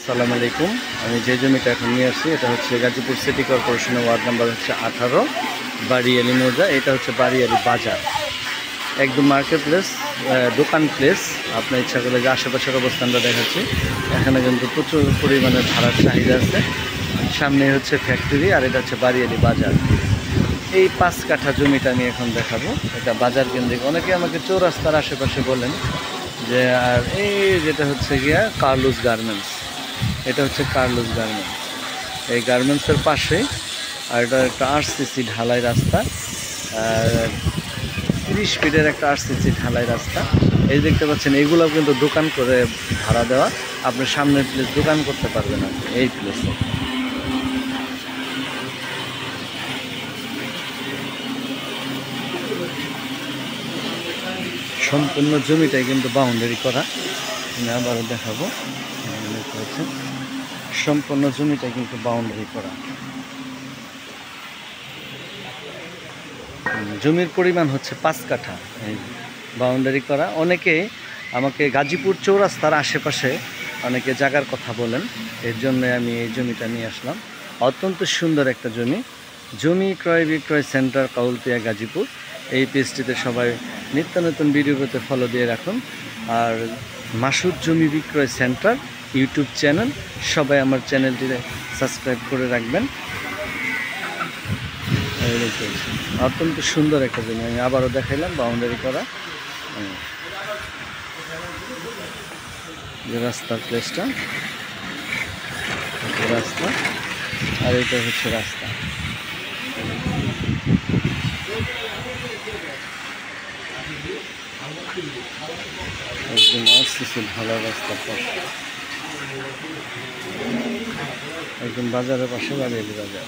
আসসালামু আলাইকুম। আমি যে জমিটা এখন নিয়ে আসছি এটা হচ্ছে গাজীপুর সিটি কর্পোরেশনের ওয়ার্ড নাম্বার হচ্ছে 18, বাড়িয়ালি মৌজা। এটা হচ্ছে বাড়িয়ালি বাজার, একদম মার্কেট প্লেস, দোকান প্লেস। আপনার ইচ্ছা করলে যে আশেপাশের অবস্থানটা দেখাচ্ছি। এখানে কিন্তু প্রচুর পরিমাণে ভাড়ার চাহিদা আছে। সামনে হচ্ছে ফ্যাক্টরি, আর এটা হচ্ছে বাড়িয়ালি বাজার। এই 5 কাঠা জমিটা আমি এখন দেখাবো। এটা বাজার কেন্দ্রিক। অনেকে আমাকে চৌরাস্তার আশেপাশে বলেন যে, আর এই যেটা হচ্ছে গিয়া কার্লোস গার্মেন্টস, এটা হচ্ছে কার্লোস গার্মেন্টস। এই গার্মেন্টসের পাশে আর এটা একটা আরসিসি ঢালাই রাস্তা, 30 ফিটের একটা আরসিসি ঢালাই রাস্তা। এই দেখতে পাচ্ছেন, এগুলো কিন্তু দোকান করে ভাড়া দেওয়া। আপনি সামনের প্লেস দোকান করতে পারবেন আপনি এই প্লেসে। সম্পূর্ণ জমিটাই কিন্তু বাউন্ডারি করা। আমি আবারও দেখাবো। দেখতে পাচ্ছেন সম্পূর্ণ জমিটাই কিন্তু বাউন্ডারি করা। জমির পরিমাণ হচ্ছে 5 কাঠা, এই বাউন্ডারি করা। অনেকে আমাকে গাজীপুর চৌরাস্তার আশেপাশে অনেকে জায়গার কথা বলেন, এর জন্য আমি এই জমিটা নিয়ে আসলাম। অত্যন্ত সুন্দর একটা জমি। জমি ক্রয় বিক্রয় সেন্টার কাউলতিয়া গাজীপুর। এই পেজটিতে সবাই নিত্য নতুন ভিডিও পেতে ফলো দিয়ে রাখুন। আর মাসুদ জমি বিক্রয় সেন্টার ইউটিউব চ্যানেল, সবাই আমার চ্যানেলটিতে সাবস্ক্রাইব করে রাখবেন। অত্যন্ত সুন্দর একটা জমি, আমি আবারও দেখাইলাম বাউন্ডারি করা। যে রাস্তার প্লেসটা, রাস্তা, আর এটা হচ্ছে রাস্তা। একদম আসতেছে ভালো রাস্তার পাশে, একদম বাজারের পাশে বাড়িয়ালি বাজার।